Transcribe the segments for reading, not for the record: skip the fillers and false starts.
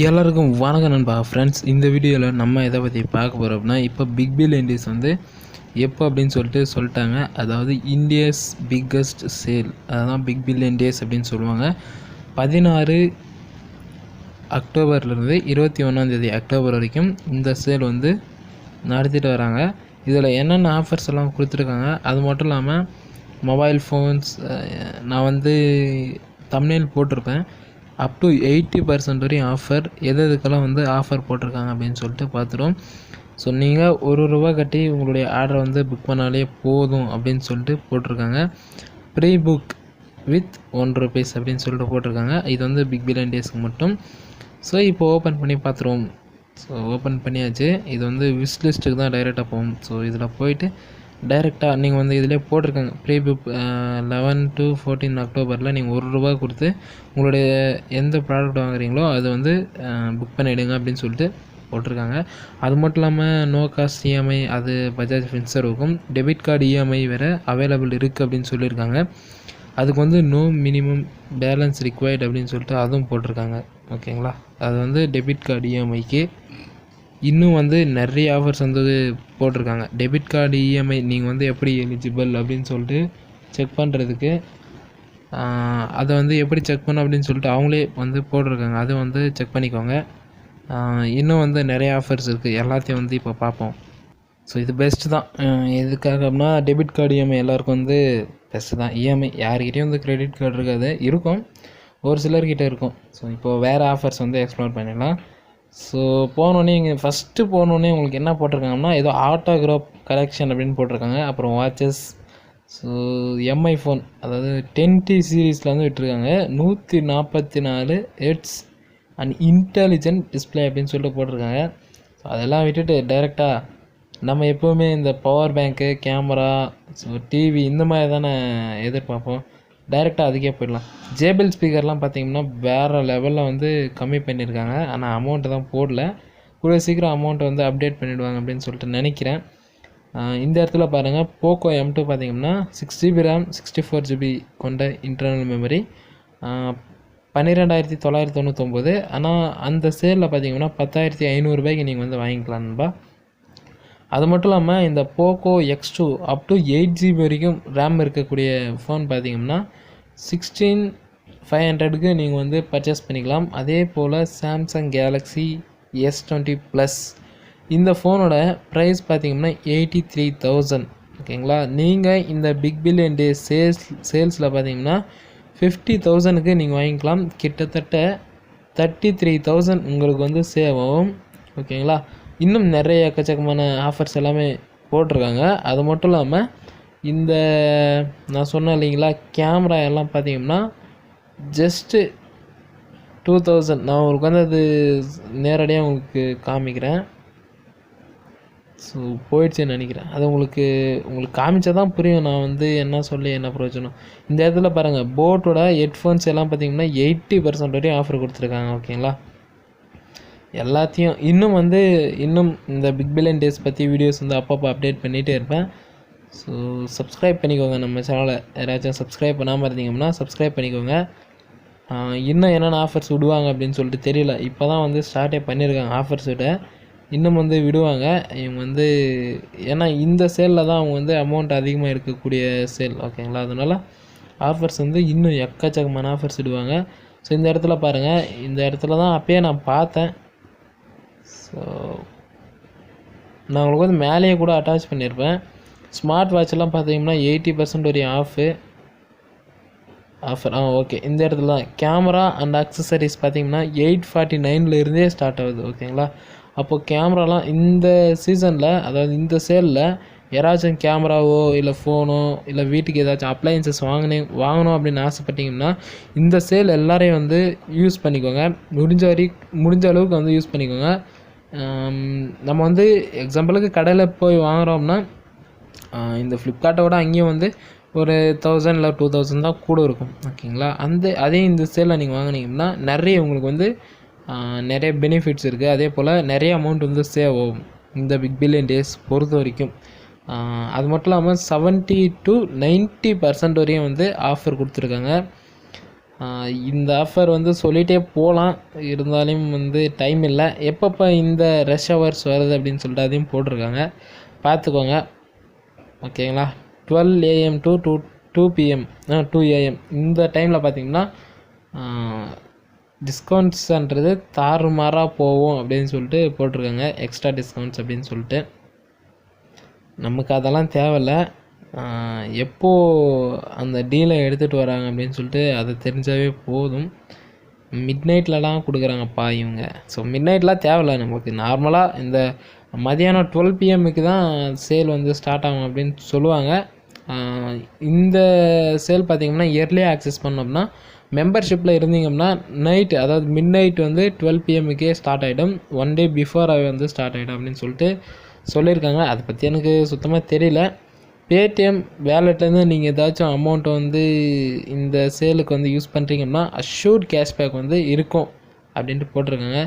எல்லாருக்கும் வணக்கம் நண்பா ஃப்ரெண்ட்ஸ். இந்த வீடியோவில் நம்ம எதை பற்றி பார்க்க போகிறோம் அப்படின்னா, இப்போ பிக் பில்லியன் டேஸ் வந்து எப்போ அப்படின்னு சொல்லிட்டாங்க. அதாவது இந்தியாஸ் பிக்கஸ்ட் சேல், அதுதான் பிக் பில்லியன் டேஸ் அப்படின்னு சொல்லுவாங்க. 16 அக்டோபர்லேருந்து 21 அக்டோபர் வரைக்கும் இந்த சேல் வந்து நடத்திட்டு வராங்க. இதில் என்னென்ன ஆஃபர்ஸ் எல்லாம் கொடுத்துருக்காங்க, அது மட்டும் இல்லாமல் மொபைல் ஃபோன்ஸ், நான் வந்து தம்ப்நெயில் போட்டிருப்பேன், அப் டு 80% வரையும் ஆஃபர், எதுக்கெல்லாம் வந்து ஆஃபர் போட்டிருக்காங்க அப்படின்னு சொல்லிட்டு பார்த்துட்டோம். ஸோ நீங்கள் ₹1 கட்டி உங்களுடைய ஆர்டரை வந்து புக் பண்ணாலே போதும் அப்படின்னு சொல்லிட்டு போட்டிருக்காங்க. ப்ரீ புக் வித் ₹1 அப்படின்னு சொல்லிட்டு போட்டிருக்காங்க. இது வந்து பிக் பில்லியன் டேஸ்க்கு மட்டும். ஸோ இப்போ ஓப்பன் பண்ணி பார்த்துருவோம். ஸோ ஓப்பன் பண்ணியாச்சு. இது வந்து விஷ் லிஸ்ட்டுக்கு தான் டைரெக்டாக போகும். ஸோ இதில் போயிட்டு டைரெக்டாக நீங்கள் வந்து இதிலே போட்டிருக்காங்க ப்ரீ புக் 11 to 14 அக்டோபரில் நீங்கள் ₹1 கொடுத்து உங்களுடைய எந்த ப்ராடக்ட் வாங்குறீங்களோ அது வந்து புக் பண்ணிவிடுங்க அப்படின்னு சொல்லிட்டு போட்டிருக்காங்க. அது மட்டும் இல்லாமல் நோ காஸ்ட் இஎம்ஐ, அது பஜாஜ் ஃபின்சர்வுக்கும் டெபிட் கார்டு இஎம்ஐ வேறு அவைலபிள் இருக்குது அப்படின்னு சொல்லியிருக்காங்க. அதுக்கு வந்து நோ மினிமம் பேலன்ஸ் ரிக்வயர்ட் அப்படின்னு சொல்லிட்டு அதுவும் போட்டிருக்காங்க. ஓகேங்களா, அது வந்து டெபிட் கார்டு இஎம்ஐக்கு. இன்னும் வந்து நிறைய ஆஃபர்ஸ் வந்து போட்டிருக்காங்க. டெபிட் கார்டு இஎம்ஐ நீங்கள் வந்து எப்படி எலிஜிபிள் அப்படின்னு சொல்லிட்டு செக் பண்ணுறதுக்கு, அதை வந்து எப்படி செக் பண்ண அப்படின்னு சொல்லிட்டு அவங்களே வந்து போட்டிருக்காங்க. அதை வந்து செக் பண்ணிக்கோங்க. இன்னும் வந்து நிறைய ஆஃபர்ஸ் இருக்குது, எல்லாத்தையும் வந்து இப்போ பார்ப்போம். ஸோ இது பெஸ்ட்டு தான். எதுக்காக அப்படின்னா, டெபிட் கார்டு இஎம்ஐ எல்லாருக்கும் வந்து பெஸ்ட்டு தான். இஎம்ஐ யார்கிட்டையும் வந்து கிரெடிட் கார்டு இருக்காது, இருக்கும் ஒரு சிலர்கிட்ட இருக்கும். ஸோ இப்போது வேறு ஆஃபர்ஸ் வந்து எக்ஸ்ப்ளோர் பண்ணிடலாம். ஸோ போனோடனே இங்கே ஃபஸ்ட்டு போனோடனே உங்களுக்கு என்ன போட்டிருக்காங்கன்னா, ஏதோ ஆட்டோகிராஃப் கலெக்ஷன் அப்படின்னு போட்டிருக்காங்க. அப்புறம் வாட்சஸ், ஸோ எம்ஐ ஃபோன், அதாவது 10T சீரீஸில் வந்து விட்டுருக்காங்க. 144 ஹெர்ட்ஸ் அண்ட் இன்டெலிஜென்ட் டிஸ்பிளே அப்படின்னு சொல்லிட்டு போட்டிருக்காங்க. ஸோ அதெல்லாம் விட்டுட்டு டைரெக்டாக நம்ம எப்போவுமே இந்த பவர் பேங்க்கு, கேமரா, ஸோ டிவி இந்த மாதிரி தானே எதிர்பார்ப்போம். டைரெக்டாக அதுக்கே போயிடலாம். ஜேபிள் ஸ்பீக்கர்லாம் பார்த்திங்கன்னா வேறு லெவலில் வந்து கம்மி பண்ணியிருக்காங்க. ஆனால் அமௌண்ட்டு தான் போடல. கூட சீக்கிரம் அமௌண்ட்டை வந்து அப்டேட் பண்ணிவிடுவாங்க அப்படின்னு சொல்லிட்டு நினைக்கிறேன். இந்த இடத்துல பாருங்கள், போக்கோ M2 பார்த்திங்கன்னா 6GB ரேம் 64GB கொண்ட இன்டர்னல் மெமரி, 12,999. ஆனால் அந்த சேலில் பார்த்திங்கன்னா 10,500 நீங்கள் வந்து வாங்கிக்கலாம்பா. அது மட்டும் இல்லாமல் இந்த Poco X2 up to 8GB வரைக்கும் ரேம் இருக்கக்கூடிய ஃபோன் பார்த்திங்கன்னா 16,500க்கு நீங்கள் வந்து பர்ச்சேஸ் பண்ணிக்கலாம். அதே போல் சாம்சங் கேலக்ஸி S20 இந்த ஃபோனோட ப்ரைஸ் பார்த்திங்கன்னா 83,000. ஓகேங்களா, நீங்கள் இந்த பிக் பில்லியன் டே சேல்ஸில் பார்த்திங்கன்னா 50,000க்கு நீங்கள் வாங்கிக்கலாம். கிட்டத்தட்ட 33,000 உங்களுக்கு வந்து சேவ் ஆகும். ஓகேங்களா, இன்னும் நிறைய எக்கச்சக்கமான ஆஃபர்ஸ் எல்லாமே போட்டிருக்காங்க. அது மட்டும் இல்லாமல் இந்த நான் சொன்னேன் இல்லைங்களா, கேமரா எல்லாம் பார்த்திங்கன்னா ஜஸ்ட்டு 2,000. நான் உங்களுக்கு வந்து அது நேரடியாக உங்களுக்கு காமிக்கிறேன். ஸோ போயிடுச்சுன்னு நினைக்கிறேன். அது உங்களுக்கு காமிச்சா தான் புரியும் நான் வந்து என்ன சொல்லி என்ன பிரயோஜனம். இந்த இடத்துல பாருங்கள், போட்டோட ஹெட்ஃபோன்ஸ் எல்லாம் பார்த்திங்கன்னா 80% வரையும் ஆஃபர் கொடுத்துருக்காங்க. ஓகேங்களா, எல்லாத்தையும் இன்னும் இந்த பிக் பில்லியன் டேஸ் பற்றி வீடியோஸ் வந்து அப்பப்போ அப்டேட் பண்ணிகிட்டே இருப்பேன். ஸோ சப்ஸ்கிரைப் பண்ணிக்கோங்க நம்ம சேனலை. யாராச்சும் சப்ஸ்கிரைப் பண்ணாமல் இருந்தீங்கன்னா சப்ஸ்கிரைப் பண்ணிக்கோங்க. இன்னும் என்னென்ன ஆஃபர்ஸ் விடுவாங்க அப்படின்னு சொல்லிட்டு தெரியல. இப்போ தான் வந்து ஸ்டார்ட்டே பண்ணியிருக்காங்க ஆஃபர்ஸ் விட. இன்னும் வந்து விடுவாங்க இவங்க வந்து, ஏன்னா இந்த சேலில் தான் அவங்க வந்து அமௌண்ட் அதிகமாக இருக்கக்கூடிய சேல். ஓகேங்களா, அதனால் ஆஃபர்ஸ் வந்து இன்னும் எக்கச்சக்கமான ஆஃபர்ஸ் விடுவாங்க. ஸோ இந்த இடத்துல பாருங்கள், இந்த இடத்துல தான் அப்போயே நான் பார்த்தேன். ஸோ நான் உங்களுக்கு வந்து மேலேயே கூட அட்டாச் பண்ணியிருப்பேன். ஸ்மார்ட் வாட்செல்லாம் பார்த்தீங்கன்னா 80% வரையும் ஆஃபர். ஓகே, இந்த இடத்துல தான் கேமரா அண்ட் அக்சசரிஸ் பார்த்திங்கன்னா 849 ஸ்டார்ட் ஆகுது. ஓகேங்களா, அப்போது கேமராலாம் இந்த சீசனில், அதாவது இந்த சேலில் யாராச்சும் கேமராவோ இல்லை ஃபோனோ இல்லை வீட்டுக்கு ஏதாச்சும் அப்ளையன்சஸ் வாங்கணும் அப்படின்னு ஆசைப்பட்டிங்கன்னா இந்த சேல் எல்லாரையும் வந்து யூஸ் பண்ணிக்கோங்க. முடிஞ்ச அளவுக்கு வந்து யூஸ் பண்ணிக்கோங்க. நம்ம வந்து எக்ஸாம்பிளுக்கு கடையில் போய் வாங்குகிறோம்னா இந்த ஃப்ளிப்கார்ட்டோட அங்கேயும் வந்து ஒரு 1000 இல்லை 2000 தான் கூட இருக்கும். ஓகேங்களா, அதே இந்த சேலில் நீங்கள் வாங்கினீங்கன்னா நிறைய உங்களுக்கு வந்து நிறைய பெனிஃபிட்ஸ் இருக்குது. அதே போல் நிறைய அமௌண்ட் வந்து சேவ் ஆகும் இந்த பிக் பில்லியன் டேஸ் பொறுத்த வரைக்கும். அது மட்டும் இல்லாமல் 70 to 90% வரையும் வந்து ஆஃபர் கொடுத்துருக்காங்க. இந்த ஆஃபர் வந்து சொல்லிகிட்டே போகலாம், இருந்தாலும் வந்து டைம் இல்லை. எப்பப்போ இந்த ரஷ் ஹவர்ஸ் வருது அப்படின்னு சொல்லிட்டு அதையும் போட்டிருக்காங்க, பார்த்துக்கோங்க. ஓகேங்களா? 12 AM to 2 PM 2 AM இந்த டைமில் பார்த்திங்கன்னா டிஸ்கவுண்ட்ஸ்ன்றது தாறுமாறாக போகும் அப்படின்னு சொல்லிட்டு போட்டிருக்காங்க, எக்ஸ்ட்ரா டிஸ்கவுண்ட்ஸ் அப்படின்னு சொல்லிட்டு. நமக்கு அதெல்லாம் தேவையில்லை. எப்போது அந்த டீலை எடுத்துகிட்டு வராங்க அப்படின்னு சொல்லிட்டு அதை தெரிஞ்சாவே போதும். மிட் நைட்லலாம் கொடுக்குறாங்கப்பா இவங்க. ஸோ மிட் நைட்லாம் தேவையில்லை நமக்கு. நார்மலாக இந்த மதியானம் 12 PMக்கு தான் சேல் வந்து ஸ்டார்ட் ஆகும் அப்படின்னு சொல்லுவாங்க. இந்த சேல் பார்த்திங்கன்னா இயர்லியாக ஆக்சஸ் பண்ணோம்னா, மெம்பர்ஷிப்பில் இருந்தீங்கன்னா நைட்டு, அதாவது மிட் நைட் வந்து 12 PMக்கே ஸ்டார்ட் ஆகிடும். 1 day பிஃபோராகவே வந்து ஸ்டார்ட் ஆகிடும் அப்படின்னு சொல்லிட்டு சொல்லியிருக்காங்க. அதை பற்றி எனக்கு சுத்தமாக தெரியல. பேடிஎம் வேலெட்லேருந்து நீங்கள் ஏதாச்சும் அமௌண்ட்டை வந்து இந்த சேலுக்கு வந்து யூஸ் பண்ணுறீங்கன்னா அஷ்யூர்ட் கேஷ்பேக் வந்து இருக்கும் அப்படின்ட்டு போட்டிருக்காங்க.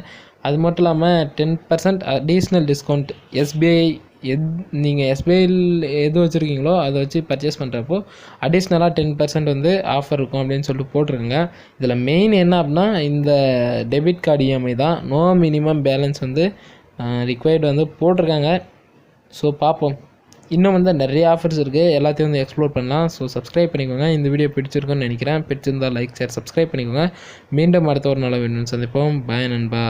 அது மட்டும் இல்லாமல் 10% அடிஷ்னல் டிஸ்கவுண்ட் எஸ்பிஐ நீங்கள் எஸ்பிஐயில் எது வச்சுருக்கீங்களோ அதை வச்சு பர்ச்சேஸ் பண்ணுறப்போ அடிஷ்னலாக 10% வந்து ஆஃபர் இருக்கும் அப்படின்னு சொல்லிட்டு போட்டிருக்காங்க. இதில் மெயின் என்ன அப்படின்னா இந்த டெபிட் கார்டு இஎம்ஐ தான். நோ மினிமம் பேலன்ஸ் வந்து ரிக்வயர்டு வந்து போட்டிருக்காங்க. ஸோ பார்ப்போம். இன்னும் வந்து நிறைய ஆஃபர்ஸ் இருக்குது, எல்லாத்தையும் வந்து எக்ஸ்ப்ளோர் பண்ணலாம். ஸோ சப்ஸ்கிரைப் பண்ணிக்கோங்க. இந்த வீடியோ பிடிச்சிருக்குன்னு நினைக்கிறேன். பிடிச்சிருந்தால் லைக், ஷேர், சப்ஸ்கிரைப் பண்ணிக்கோங்க. மீண்டும் அடுத்த ஒரு நல்ல வீடியோ சந்திப்போம். பாய் நண்பா.